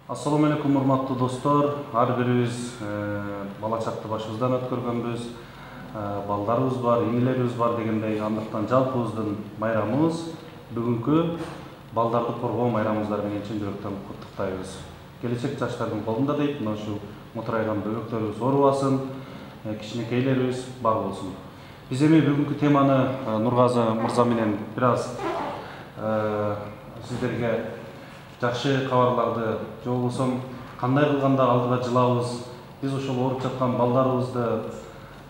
Assalamu алейкум, урматтуу достор. Ар бирибиз бала чакты башыбыздан өткөргөнбүз. Балдарыбыз бар, ийнелерибиз бар дегендей, андыктан жалпыбыздын майрамыбыз бүгүнкү балдарды коргоо майрамыбыздар менен чын жүрөктөн куттуктайбыз. Келечек жаштардын колунда дейт, мына ушу мутурайган бөбөктөрүбүз оорубасын, кичинекейлерибиз бар болсун. Биз эми бүгүнкү теманы Нургазы мырза менен бир аз сиздерге жакшы кабарларды же болбосо кандай кылганда алдыга жылабыз, биз ошол ооруп жаткан балдарыбызды,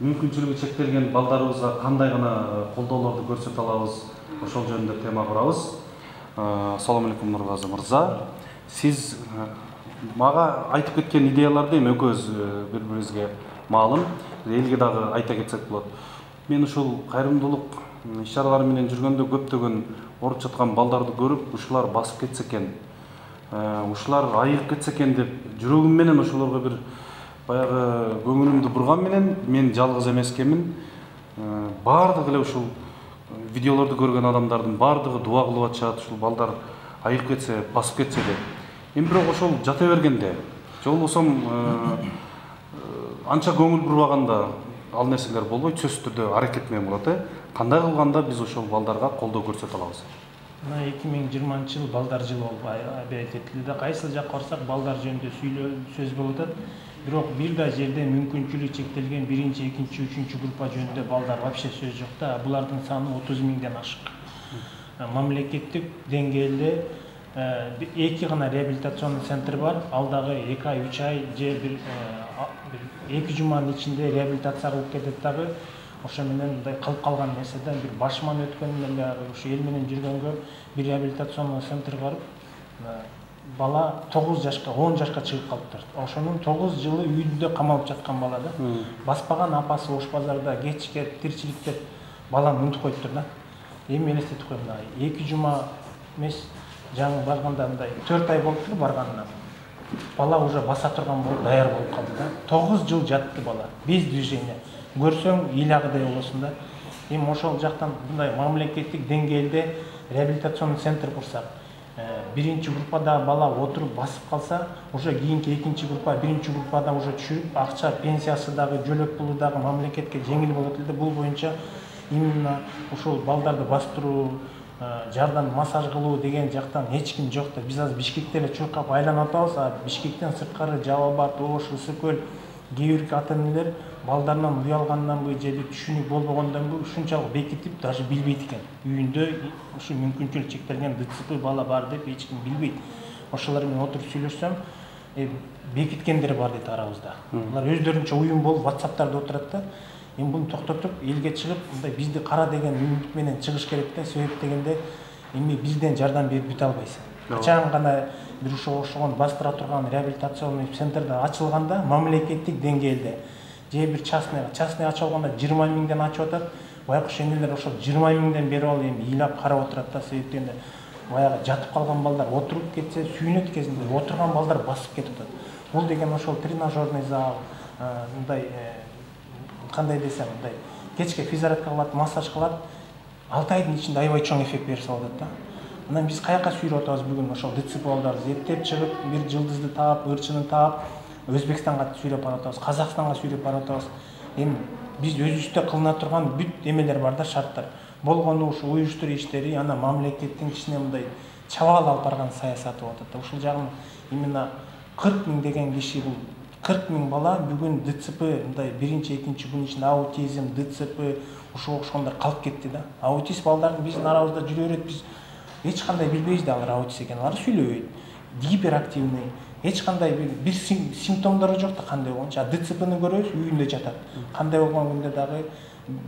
мүмкүнчүлүгү чектелген балдарыбызга кандай гана колдоолорду көрсөтө алабыз, ошол жөнүндө тема курабыз. Ассаламу алейкум Нургазы мырза. Сиз мага айтып кеткен идеяларды эми экөөбүз бири-бирибизге маалым, элге дагы айта кетсек болот. Мен ушул кайрымдуулук иш-чаралары менен жүргөндө көптөгөн ооруп жаткан балдарды көрүп, ушулар басып кетсе экен, ушулар айыгып кетсе экен деп жүрөгүм менен ошолорго бир баягы көңүлүмдү бурган менен мен жалгыз эмес экенмин. Бардыгы эле ушул видеолорду көргөн адамдардын бардыгы дуа кылып атышат, ушул балдар айыгып кетсе, басып кетсе деп. Эми бирок ошол жата бергенде, же болбосо анча көңүл бурбаганда ал нерселер болбойт, сөзсүз түрдө аракет менен болот. Кандай кылганда биз ошол балдарга колдоо көрсөтө алабыз? Мына 2020 балдар жылы болуп айтылды. Кайсы жакка барсак балдар жөнүндө сөз болуп атат. Бирок бир да жерде мүмкүнчүлүгү чектелген 1-чи, 2-чи, 3-чү группа жөнүндө балдар вообще сөз жок да. Булардын саны 30 миңден ашык. Мамлекеттик деңгээлде 2 гана реабилитационный центр бар. Ал дагы 2 ай, 3 ай же бир 2 жуманын ичинде реабилитация кылып кетет дагы. Ошо менен мындай кылып калган нерседен бир башман өткөнүнөн дагы ушу эл менен жүргөнгө бир реабилитационный центр барып, бала 9 жашка, 10 жашка чыгып калыптыр. Ошонун 9 жылы үйүндө камалып жаткан бала да. Баспаган апасы Ош базарда кечке тиричилик деп баланы унутуп коюптур да. Эми элестетип коем, 2 жума эмес, жаңы барганда мындай 4 ай болуптур барганына. Бала уже баса турган болуп, даяр болуп калды да. 9 жыл жатты бала, без движения. Көрсөң ыйлагыдай болосуң да. Эми ошол жактан мындай мамлекеттик деңгээлде реабилитационный центр курсак, 1-чи группада бала отуруп басып калса, уже кийинки 2-чи группа, 1-чи группада уже түшүрүп, акча, пенсиясы дагы, жөлөк пулу дагы мамлекетке жеңил болот эле. Бул боюнча именно ушул балдарды бастыруу, жардам массаж кылуу деген жактан эч ким жок да. Биз азыр Бишкекте эле чуркап айланып атабыз, а Бишкектен сырткары Жалал Абад, Ош, Ысык көл, кээ бир ата-энелер балдарынан уялганданбы же түшүнүк болбогондонбу ушунчалык бекитип даже билбейт экен. Үйүндө ушу мүмкүнчүлүк чектелген ДЦП бала бар деп эч ким билбейт. Ошолор менен отуруп сүйлөшсөм, бекиткендер бар дейт арабызда. Булар өздөрүнчө уюм болуп WhatsApp'тарда отурат да. Эми буну токтотуп, элге чыгып, мындай бизди кара деген үмүт менен чыгыш керек да. Себеп дегенде, эми бизден жардам берип бүтө албайсың. Качан гана бир ошогон бастыра турган реабилитационный центрда ачылганда мамлекеттик деңгээлде же бир частный ачып алганда 20 миңден ачып атат. Байкуш энелер ошол 20 миңден берип алып эми ыйлап карап отурат да. Себеп дегенде баягы жатып калган балдар отуруп кетсе, сүйүнөт кезинде отурган балдар басып кетип атат. Бул деген ошол тренажерный зал, мындай кандай десем, мындай кечке физзарядка кылат, массаж кылат, 6 айдын ичинде аябай чоң эффект берип салып атат да. Анан биз каяка сүйрөп атабыз бүгүн ошол ДЦП балдарды эптеп чыгып, бир жылдызды таап, ырчыны таап, Өзбекстанга сүйрөп барып атабыз, Казакстанга сүйрөп барып атабыз. Эми биз өзүбүздө кылына турган бүт эмелер бар да, шарттар. Болгону ушу уюштуруу иштери, ана мамлекеттин кичине мындай чабаал алып барган саясаты болуп атат. Ушул жагын именно 40 миң деген киши, бул 40 миң бала бүгүн ДЦП мындай 1-чи, 2-чи күн ичинде аутизм, ДЦП ушуга окшогондор калып кетти да. Аутист балдардын биздин арабызда жүрө берет, биз эч кандай билбейбиз да алар аутист экенин. Алар сүйлөбөйт, гиперактивный, эч кандай бир симптомдору жок да кандай болгончу. ДЦПны көрөбүз, үйүндө жатат. Кандай болгон күндө дагы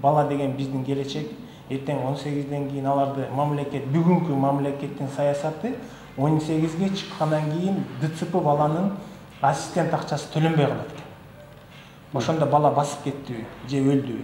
бала деген биздин келечек. Эртең 18ден кийин аларды мамлекет, бүгүнкү мамлекеттин саясаты 18ге чыккандан кийин ДЦП баланын ассистент акчасы төлөнбөй калат экен. Ошондо бала басып кеттиби же өлдүбү.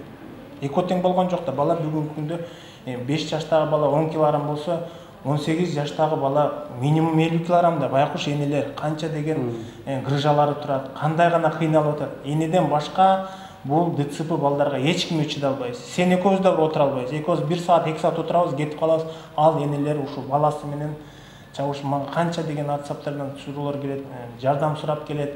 Экотең болгон жок да. Бала бүгүнкү күндө 5 жаштагы бала 10 килограмм болсо, 18 жаштагы бала минимум 50 килограммда. Байкуш энелер канча деген грыжалары турат, кандай гана кыйналып атат. Энеден башка бул ДЦП балдарга эч ким чыда албайбыз. Сен экөөбүз да отура албайбыз. Экөөбүз 1 саат, 2 саат отурабыз, кетип калабыз. Ал энелер ушул баласы менен чабыш мага канча деген WhatsApp'тардан суроолор келет, жардам сурап келет.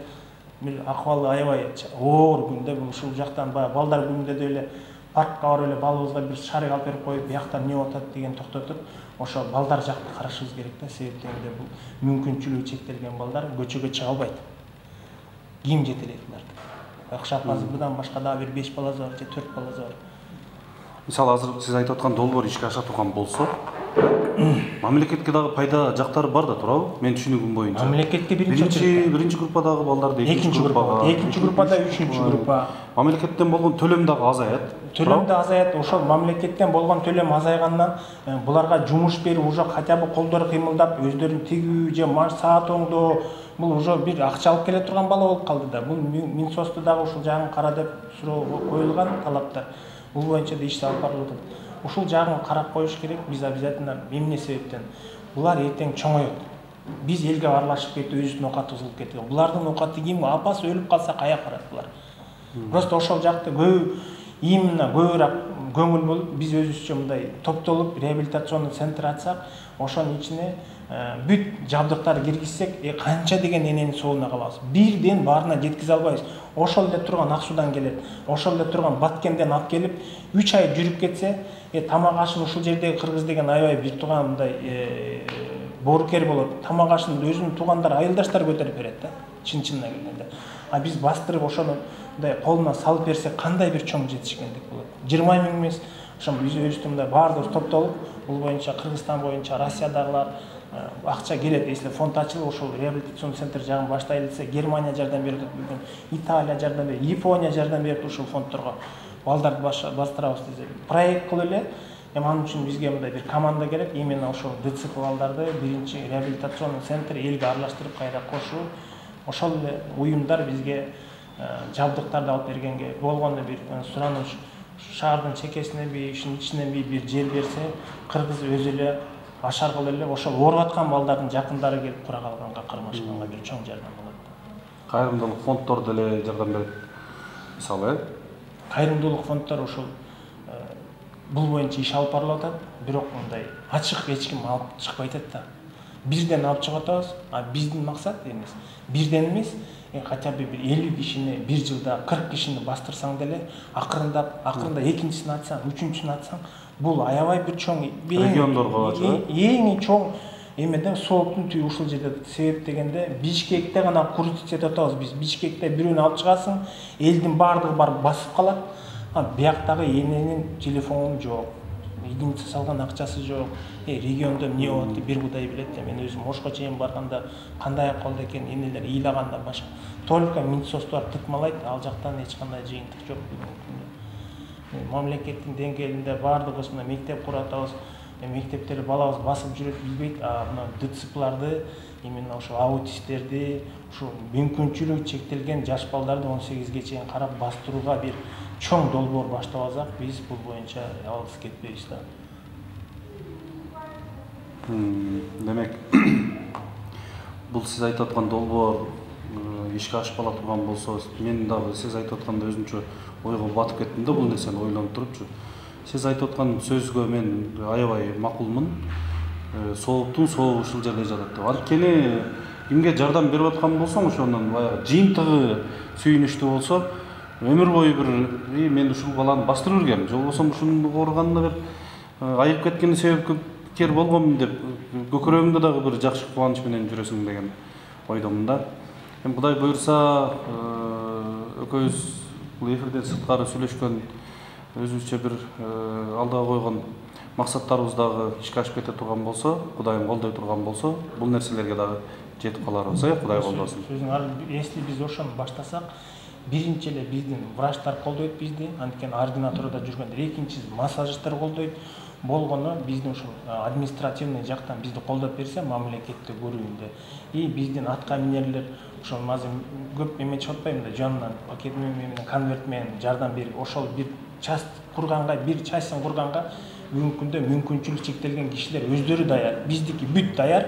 Бир акыбалы аябай оор күндө ушул жактан баягы балдар күнүндө деле паркка барып эле балыбызга бир шарик алып берип коюп, бияктан эмне болуп атат деген токтотуп, ошо балдар жакты карашыбыз керек да. Себеп дегенде бул мүмкүнчүлүгү чектелген балдар көчөгө чыга албайт. Ким жетелейт буларды? Акшап азыр мындан башка дагы бир 5 баласы бар же 4 баласы бар. Мисалы азыр сиз айтып аткан долбоор ишке аша турган болсо, мамлекетке дагы пайда жактары бар да туурабы? Мен түшүнүгүм боюнча. Мамлекетке биринчи группадагы балдарды экинчи группага, экинчи группада үчүнчү группа. Мамлекеттен болгон төлөм дагы азаят. Төлөм да азаят. Ошол мамлекеттен болгон төлөм азайгандан буларга жумуш берип, уже хотя бы колдору кыймылдап, өздөрүн тигүү же саат оңдоо, бул уже бир акча алып келе турган бала болуп калды да. Бул Минсосту дагы ушул жагын кара деп суроо коюлган талаптар. Бул боюнча да иш алып барылып атат. Ушул жагын карап коюш керек. Биз обязательно эмне себептен булар эртең чоңойот. Биз элге аралашып кетип, өзүбүздүн оокатыбыз кылып кеттик. Булардын оокаты ким? Апасы өлүп калса каяка барат булар? Просто ошол жакты именно көбүрөөк көңүл болуп, биз өзүбүзчө мындай топтолуп реабилитационный центр ачсак, ошонун ичине бүт жабдыктарды киргизсек, канча деген энени соолуна калабыз. Бирден баарына жеткизе албайбыз. Ошол эле турган Аксудан келет, ошол эле турган Баткенден алып келип, 3 ай жүрүп кетсе, тамак ашын ушул жердеги кыргыз деген аябай бир тууган мындай боорукер болот. Тамак ашын өзүнүн туугандары, айылдаштары көтөрүп берет да, чын-чынына келгенде. А биз бастырып ошону мындай колуна салып берсек, кандай бир чоң жетишкендик болот. 20 миң эмес, ошо биз өзүбүздүн мындай баардыгыбыз топтолуп, бул боюнча Кыргызстан боюнча Россиядагылар акча келет, если фонд ачылып, ошол реабилитационный центр жагын баштайлы десе, Германия жардам берет, бүгүн Италия жардам берет, Япония жардам берет ушул фондторго. Балдарды бастырабыз десе, проект кылып эле, анын үчүн бизге мындай бир команда керек, именно ошол ДЦП балдарды биринчи реабилитационный центр элге аралаштырып кайра кошуу. Ошол эле уюмдар бизге жабдыктарды алып бергенге болгону бир сурануч, шаардын чекесиненби, ишин ичиненби бир жер берсе, кыргыз өзү эле ашар кылып эле ошол ооруп аткан балдардын жакындары келип кура калганга кармашканга бир чоң жардам болот. Кайрымдуулук фонддор деле жардам берет. Мисалы, кайрымдуулук фонддор ошол бул боюнча иш алып барылып атат, бирок мындай ачык эч ким алып чыкпай атат да. Бирден алып чыгып атабыз, а биздин максат эмес. Бирден эмес, хотя бы бир 50 кишини бир жылда 40 кишини бастырсаң деле, акырында экинчисин ачсаң, үчүнчүсүн ачсаң, бул аябай бир чоң региондорго эң чоң эмеден сооктун түбү ушул жерде. Себеп дегенде Бишкекте гана крутить этип атабыз биз. Бишкекте бирөөнү алып чыгасың, элдин баардыгы барып басып калат. А бияктагы эненин телефону жок, единица салган акчасы жок. Региондо эмне болот деп бир Кудай билет. Мен өзүм Ошко чейин барганда кандай акылда экен, энелер ыйлаганда башка. Только Минсостор тыкмалайт, ал жактан эч кандай жыйынтык жок. Мамлекеттин деңгээлинде баардыгыбыз мына мектеп куруп атабыз. Мектептерди балабыз басып жүрөт билбейт, а мына ДЦПларды, именно ошо аутисттерди, ушу мүмкүнчүлүгү чектелген жаш балдарды 18ге чейин карап бастырууга бир чоң долбоор баштап алсак, биз бул боюнча алыс кетпейбиз да. Демек, бул сиз айтып аткан долбоор ишке ашпала турган болсо, мен дагы сиз айтып атканда өзүмчө ойго батып кеттим да, бул нерсени ойлонуп турупчу. Сиз айтып аткан сөзгө мен аябай макулмун. Сооптун соогу ушул жерде жатат деп. Анткени кимге жардам берип аткан болсоң, ошонун баягы жыйынтыгы сүйүнүчтүү болсо, өмүр бою бир мен ушул баланы бастырып жүргөм, же болбосо ушунун ооруганына бир айып кеткенге себепкер болгом деп көкүрөгүңдө дагы бир жакшы кубаныч менен жүрөсүң деген ойдомун да. Эми Кудай буйрса, экөөбүз бул эфирден сырткары сүйлөшкөн, өзүбүзчө бир алдыга койгон максаттарыбыз дагы ишке ашып кете турган болсо, Кудайым колдой турган болсо, бул нерселерге дагы жетип каларбыз, Кудай колдосун. Если биз ошону баштасак, биринчи эле биздин врачтар колдойт бизди, анткени ординатурада жүргөндөр, экинчиси массажисттер колдойт. Болгону биздин ушул административный жактан бизди колдоп берсе, мамлекетти көрүүндө, биздин атка минерлер ошол азыр көп эме чыгып атпайбы да, жанынан пакет менен, конверт менен жардам берип, ошол бир часть курганга, бир частьын курганга бүгүнкү күндө мүмкүнчүлүгү чектелген кишилер өздөрү даяр, биздики бүт даяр,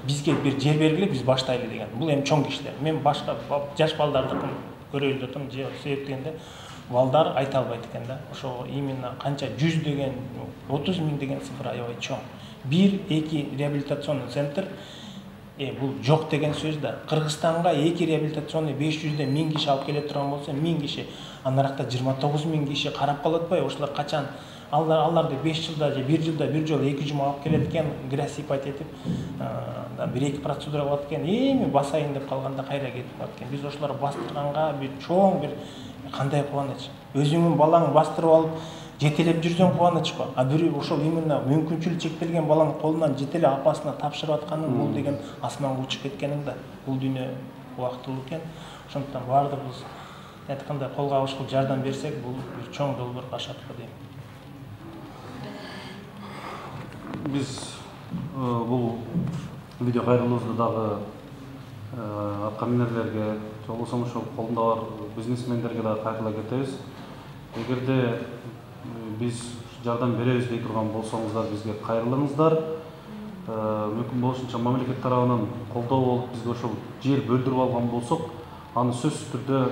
бизге бир жер бергиле, биз баштайлы деген. Бул эми чоң кишилер. Мен башка жаш балдардыкын көрөйүн деп атам, себеп дегенде балдар айта албайт экен да. Ошого именно канча 100 деген, 30 миң деген цифр аябай чоң. 1-2 реабилитационный центр бул жок деген сөз да. Кыргызстанга эки реабилитационный 500ден 1000 киши алып келе турган болсо, 1000 киши, анаракта 29.000 киши карап калат атпайбы? Ошолор качан аларды 5 жылда же 1 жылда бир жолу 2 жума алып келет экен, грасипат этип, 1-2 процедура кылат экен, эми басайын деп калганда кайра кетип калат экен. Биз ошолорду бастырганга бир чоң бир кандай кубаныч. Өзүңүн балаңды бастырып алып жетелеп жүрсөң кубаныч го. А бир ошол именно мүмкүнчүлүгү чектелген баланын колунан жетелеп апасына тапшырып атканың бул деген асманга учуп кеткениң да. Бул дүйнө убактылуу экен. Ошондуктан баардыгыбыз айткандай колго алышкыл жардам берсек, бул бир чоң долбоорго ашат го дейм. Биз бул видео кайрылуубузду дагы аткаминерлерге, болбосо ошол колунда бар бизнесмендерге дагы кайрыла кетебиз. Эгерде биз жардам беребиз дей турган болсоңуздар, бизге кайрылыңыздар. Мүмкүн болушунча мамлекет тарабынан колдоо болуп бизге ошол жер бөлдүрүп алган болсок, аны сөзсүз түрдө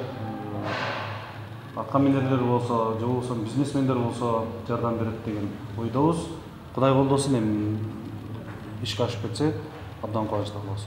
аткаминерлер болсо, же болбосо бизнесмендер болсо жардам берет деген ойдобуз. Кудай колдосун, эми ишке ашып кетсе абдан кубанычтуу болобуз.